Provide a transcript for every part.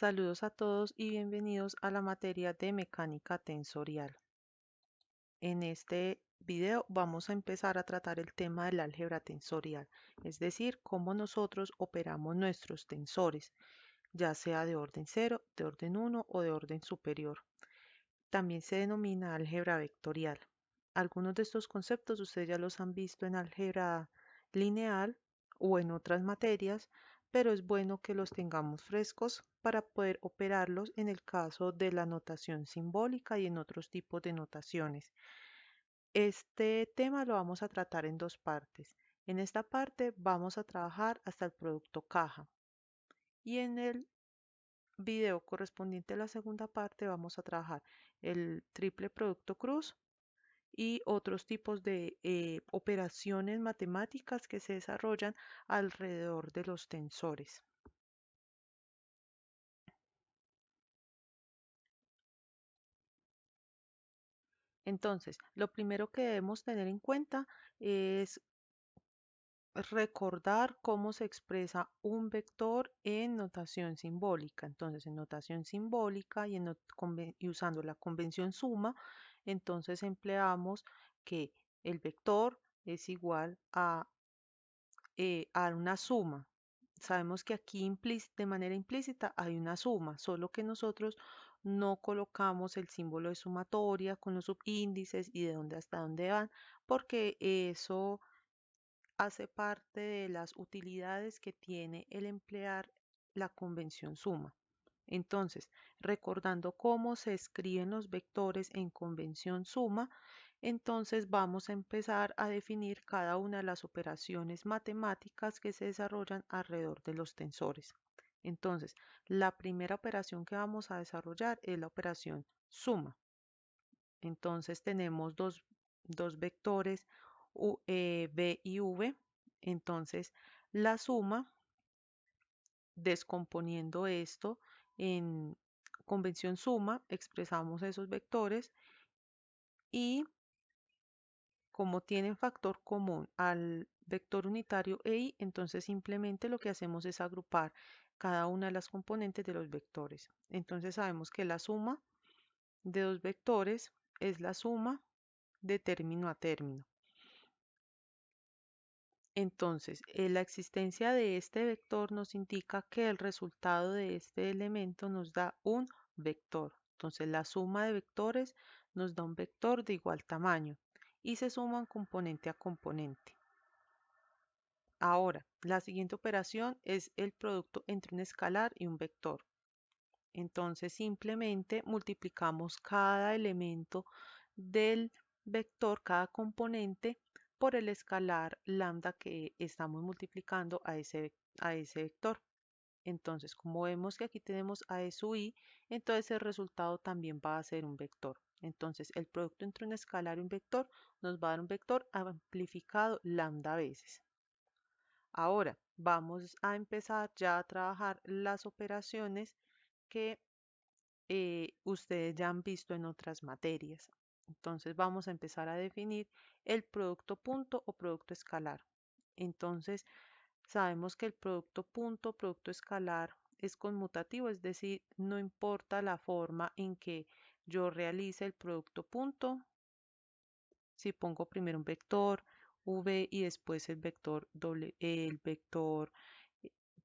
Saludos a todos y bienvenidos a la materia de mecánica tensorial. En este video vamos a empezar a tratar el tema del álgebra tensorial, es decir, cómo nosotros operamos nuestros tensores, ya sea de orden 0, de orden 1 o de orden superior. También se denomina álgebra vectorial. Algunos de estos conceptos ustedes ya los han visto en álgebra lineal o en otras materias, pero es bueno que los tengamos frescos para poder operarlos en el caso de la notación simbólica y en otros tipos de notaciones. Este tema lo vamos a tratar en dos partes. En esta parte vamos a trabajar hasta el producto caja y en el video correspondiente a la segunda parte vamos a trabajar el triple producto cruz y otros tipos de operaciones matemáticas que se desarrollan alrededor de los tensores. Entonces, lo primero que debemos tener en cuenta es recordar cómo se expresa un vector en notación simbólica. Entonces, en notación simbólica y usando la convención suma, entonces empleamos que el vector es igual a una suma. Sabemos que aquí de manera implícita hay una suma, solo que nosotros no colocamos el símbolo de sumatoria con los subíndices y de dónde hasta dónde van, porque eso hace parte de las utilidades que tiene el emplear la convención suma. Entonces, recordando cómo se escriben los vectores en convención suma, entonces vamos a empezar a definir cada una de las operaciones matemáticas que se desarrollan alrededor de los tensores. Entonces, la primera operación que vamos a desarrollar es la operación suma. Entonces tenemos dos vectores b y v. Entonces, la suma, descomponiendo esto en convención suma, expresamos esos vectores y como tienen factor común al vector unitario EI, entonces simplemente lo que hacemos es agrupar cada una de las componentes de los vectores. Entonces sabemos que la suma de dos vectores es la suma de término a término. Entonces, la existencia de este vector nos indica que el resultado de este elemento nos da un vector. Entonces, la suma de vectores nos da un vector de igual tamaño y se suman componente a componente. Ahora, la siguiente operación es el producto entre un escalar y un vector. Entonces, simplemente multiplicamos cada elemento del vector, cada componente, por el escalar lambda que estamos multiplicando a ese vector. Entonces, como vemos que aquí tenemos a e sub i, entonces el resultado también va a ser un vector. Entonces, el producto entre un escalar y un vector nos va a dar un vector amplificado lambda veces. Ahora, vamos a empezar ya a trabajar las operaciones que ustedes ya han visto en otras materias. Entonces vamos a empezar a definir el producto punto o producto escalar. Entonces sabemos que el producto punto, producto escalar es conmutativo, es decir, no importa la forma en que yo realice el producto punto. Si pongo primero un vector v y después el vector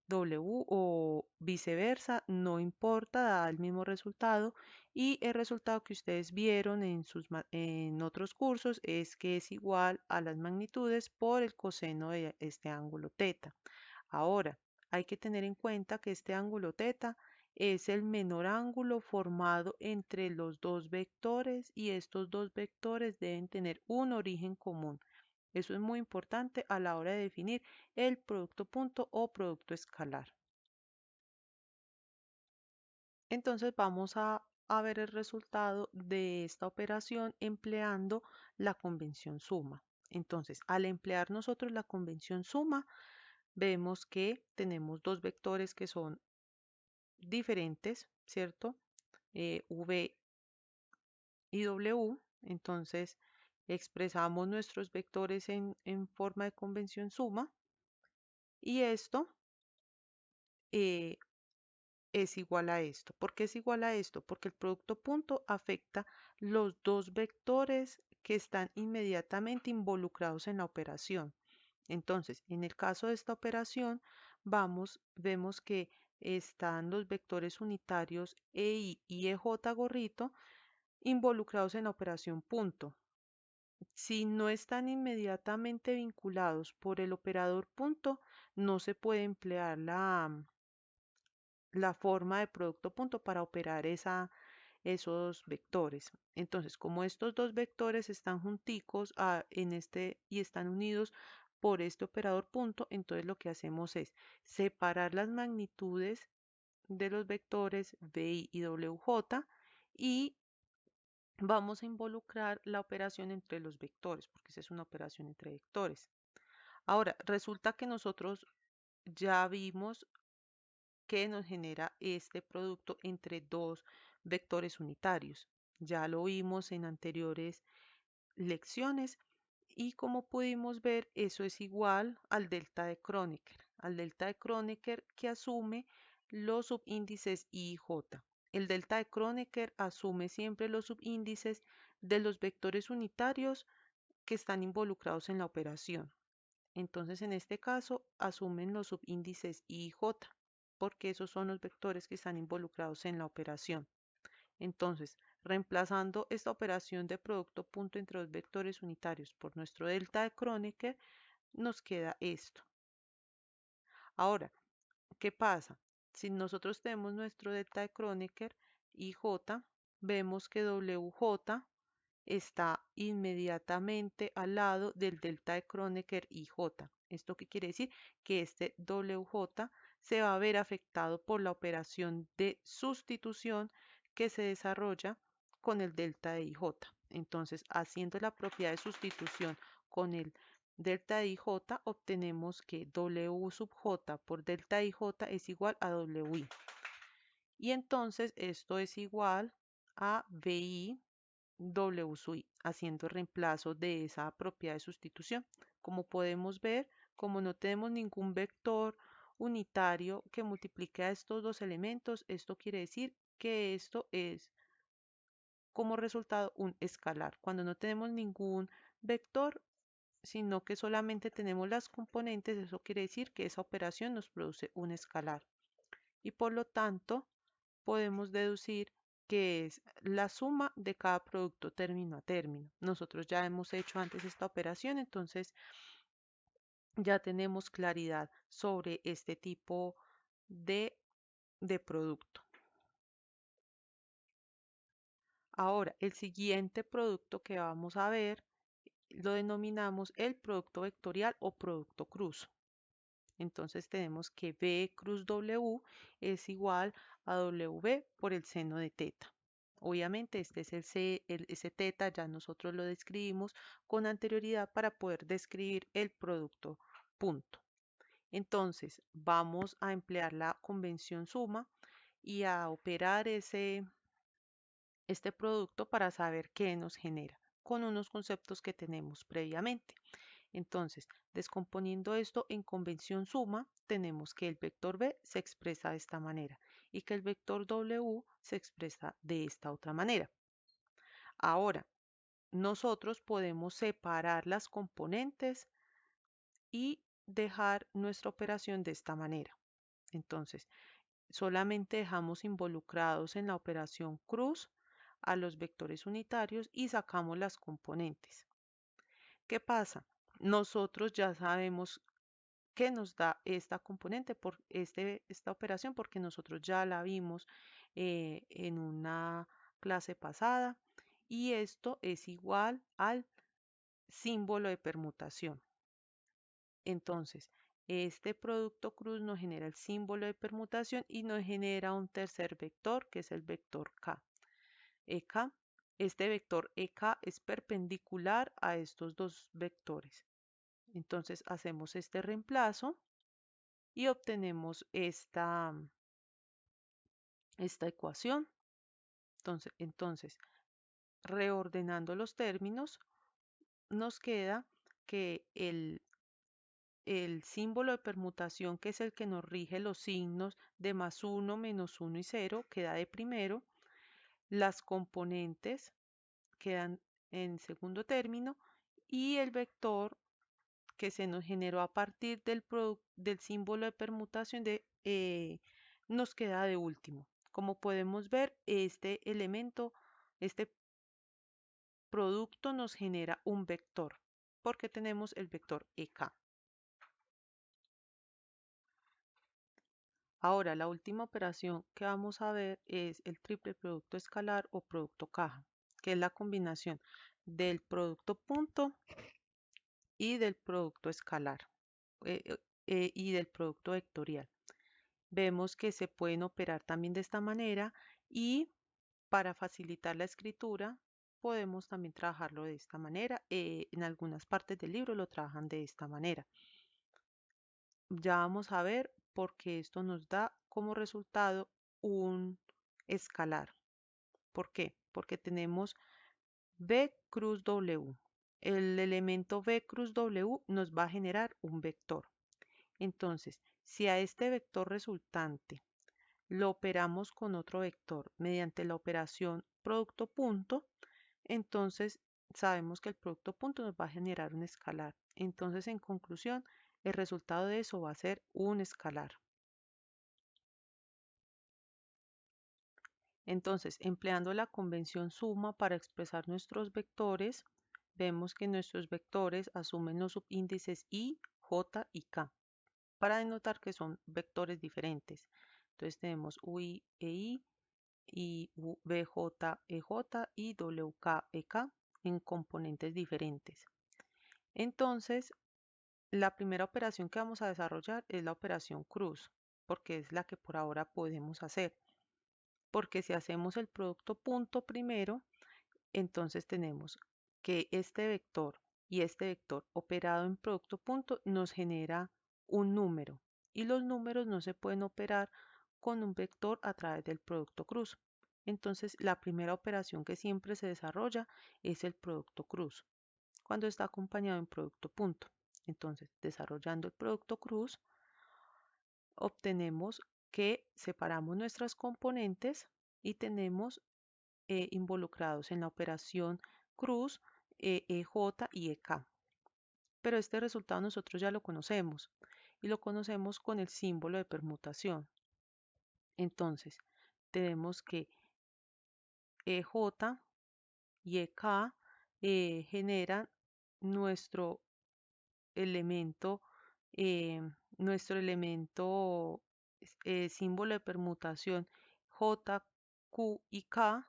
W o viceversa, no importa, da el mismo resultado y el resultado que ustedes vieron en otros cursos es que es igual a las magnitudes por el coseno de este ángulo teta. Ahora, hay que tener en cuenta que este ángulo teta es el menor ángulo formado entre los dos vectores y estos dos vectores deben tener un origen común. Eso es muy importante a la hora de definir el producto punto o producto escalar. Entonces vamos a ver el resultado de esta operación empleando la convención suma. Entonces, al emplear nosotros la convención suma, vemos que tenemos dos vectores que son diferentes, ¿cierto? V y W. Entonces, expresamos nuestros vectores en forma de convención suma y esto es igual a esto. ¿Por qué es igual a esto? Porque el producto punto afecta los dos vectores que están inmediatamente involucrados en la operación. Entonces, en el caso de esta operación, vemos que están los vectores unitarios EI y EJ gorrito involucrados en la operación punto. Si no están inmediatamente vinculados por el operador punto, no se puede emplear la forma de producto punto para operar esos vectores. Entonces, como estos dos vectores están junticos y están unidos por este operador punto, entonces lo que hacemos es separar las magnitudes de los vectores VI y WJ y vamos a involucrar la operación entre los vectores, porque esa es una operación entre vectores. Ahora, resulta que nosotros ya vimos que nos genera este producto entre dos vectores unitarios. Ya lo vimos en anteriores lecciones y como pudimos ver, eso es igual al delta de Kronecker, que asume los subíndices I y J. El delta de Kronecker asume siempre los subíndices de los vectores unitarios que están involucrados en la operación. Entonces, en este caso, asumen los subíndices I y J, porque esos son los vectores que están involucrados en la operación. Entonces, reemplazando esta operación de producto punto entre dos vectores unitarios por nuestro delta de Kronecker, nos queda esto. Ahora, ¿qué pasa? Si nosotros tenemos nuestro delta de Kronecker y J, vemos que WJ está inmediatamente al lado del delta de Kronecker y J. ¿Esto qué quiere decir? Que este WJ se va a ver afectado por la operación de sustitución que se desarrolla con el delta de IJ. Entonces, haciendo la propiedad de sustitución con el delta de IJ, obtenemos que W sub J por delta de IJ es igual a WI. Y entonces esto es igual a VI W sub I, haciendo reemplazo de esa propiedad de sustitución. Como podemos ver, como no tenemos ningún vector unitario que multiplique a estos dos elementos, esto quiere decir que esto es como resultado un escalar. Cuando no tenemos ningún vector, sino que solamente tenemos las componentes, eso quiere decir que esa operación nos produce un escalar. Y por lo tanto, podemos deducir que es la suma de cada producto término a término. Nosotros ya hemos hecho antes esta operación, entonces ya tenemos claridad sobre este tipo de producto. Ahora, el siguiente producto que vamos a ver lo denominamos el producto vectorial o producto cruz. Entonces tenemos que B cruz W es igual a W por el seno de teta. Obviamente este es ese teta ya nosotros lo describimos con anterioridad para poder describir el producto punto. Entonces vamos a emplear la convención suma y a operar este producto para saber qué nos genera con unos conceptos que tenemos previamente. Entonces, descomponiendo esto en convención suma, tenemos que el vector B se expresa de esta manera y que el vector W se expresa de esta otra manera. Ahora, nosotros podemos separar las componentes y dejar nuestra operación de esta manera. Entonces, solamente dejamos involucrados en la operación cruz a los vectores unitarios y sacamos las componentes. ¿Qué pasa? Nosotros ya sabemos qué nos da esta componente por esta operación porque nosotros ya la vimos en una clase pasada y esto es igual al símbolo de permutación. Entonces, este producto cruz nos genera el símbolo de permutación y nos genera un tercer vector que es el vector K. EK. Este vector EK es perpendicular a estos dos vectores. Entonces hacemos este reemplazo y obtenemos esta ecuación. Entonces, reordenando los términos, nos queda que el símbolo de permutación, que es el que nos rige los signos de +1, -1 y 0, queda de primero. Las componentes quedan en segundo término y el vector que se nos generó a partir del símbolo de permutación nos queda de último. Como podemos ver, este elemento, este producto nos genera un vector porque tenemos el vector EK. Ahora, la última operación que vamos a ver es el triple producto escalar o producto caja, que es la combinación del producto punto y del producto escalar eh, y del producto vectorial. Vemos que se pueden operar también de esta manera y para facilitar la escritura podemos también trabajarlo de esta manera. En algunas partes del libro lo trabajan de esta manera. Ya vamos a ver por qué esto nos da como resultado un escalar. ¿Por qué? Porque tenemos B cruz W. El elemento B cruz W nos va a generar un vector. Entonces, si a este vector resultante lo operamos con otro vector mediante la operación producto punto, entonces sabemos que el producto punto nos va a generar un escalar. Entonces, en conclusión, el resultado de eso va a ser un escalar. Entonces, empleando la convención suma para expresar nuestros vectores, vemos que nuestros vectores asumen los subíndices i, j y k para denotar que son vectores diferentes. Entonces tenemos ui e i y bj e j y wk e k en componentes diferentes. Entonces, la primera operación que vamos a desarrollar es la operación cruz, porque es la que por ahora podemos hacer. Porque si hacemos el producto punto primero, entonces tenemos que este vector y este vector operado en producto punto nos genera un número y los números no se pueden operar con un vector a través del producto cruz. Entonces la primera operación que siempre se desarrolla es el producto cruz cuando está acompañado en producto punto. Entonces, desarrollando el producto cruz, obtenemos que separamos nuestras componentes y tenemos involucrados en la operación cruz, EJ y EK. Pero este resultado nosotros ya lo conocemos y lo conocemos con el símbolo de permutación. Entonces, tenemos que EJ y EK generan nuestro elemento, eh, símbolo de permutación J, Q y K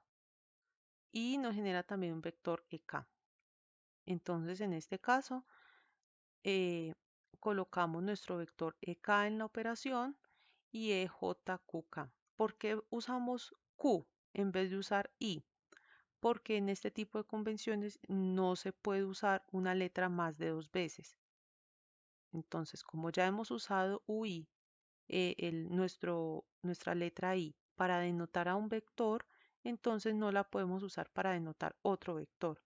y nos genera también un vector EK. Entonces, en este caso, eh, colocamos nuestro vector EK en la operación y EJQK. ¿Por qué usamos Q en vez de usar I? Porque en este tipo de convenciones no se puede usar una letra más de 2 veces. Entonces, como ya hemos usado UI, nuestra letra I, para denotar a un vector, entonces no la podemos usar para denotar otro vector.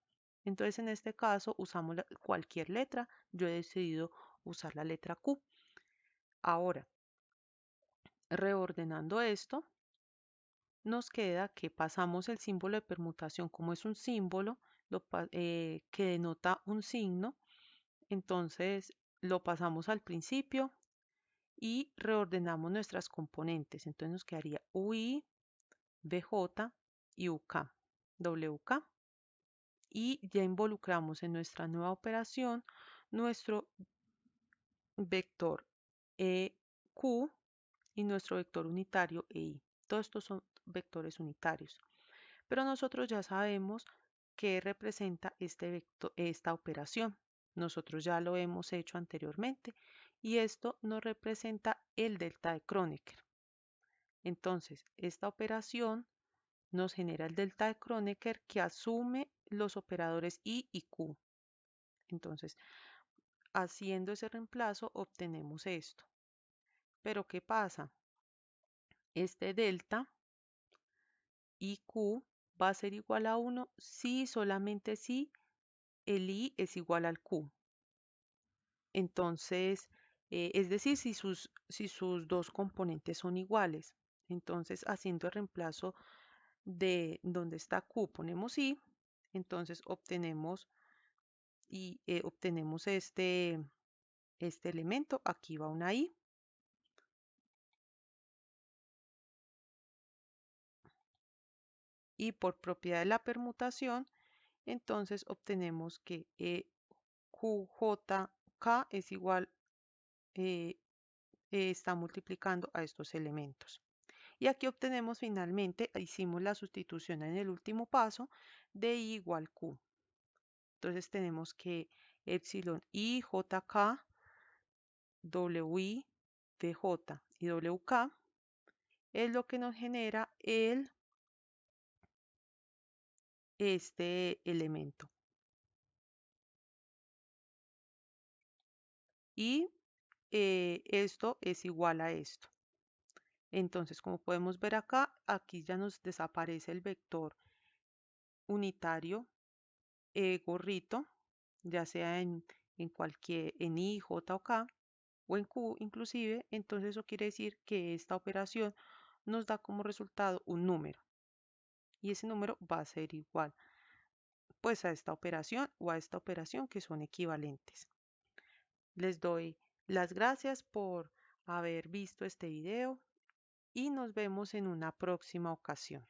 Entonces, en este caso, usamos cualquier letra. Yo he decidido usar la letra Q. Ahora, reordenando esto, nos queda que pasamos el símbolo de permutación como es un símbolo que denota un signo. Entonces, lo pasamos al principio y reordenamos nuestras componentes. Entonces nos quedaría UI, BJ y UK, WK. Y ya involucramos en nuestra nueva operación nuestro vector EQ y nuestro vector unitario EI. Todos estos son vectores unitarios. Pero nosotros ya sabemos qué representa esta operación. Nosotros ya lo hemos hecho anteriormente y esto nos representa el delta de Kronecker. Entonces, esta operación nos genera el delta de Kronecker que asume los operadores I y Q. Entonces, haciendo ese reemplazo obtenemos esto. Pero ¿qué pasa? Este delta IQ va a ser igual a 1 si solamente si el I es igual al Q. Entonces, Es decir, si sus dos componentes son iguales. Entonces, haciendo el reemplazo de donde está Q, ponemos I, entonces obtenemos este elemento. Aquí va una I. Y por propiedad de la permutación, entonces obtenemos que QJK es igual, está multiplicando a estos elementos. Y aquí obtenemos finalmente, hicimos la sustitución en el último paso, de I igual Q. Entonces tenemos que epsilon I JK, WI DJ y WK es lo que nos genera este elemento. Y esto es igual a esto. Entonces, como podemos ver acá, aquí ya nos desaparece el vector unitario gorrito, ya sea en I, J o K, o en Q inclusive. Entonces eso quiere decir que esta operación nos da como resultado un número. Y ese número va a ser igual pues a esta operación o a esta operación, que son equivalentes. Les doy las gracias por haber visto este video y nos vemos en una próxima ocasión.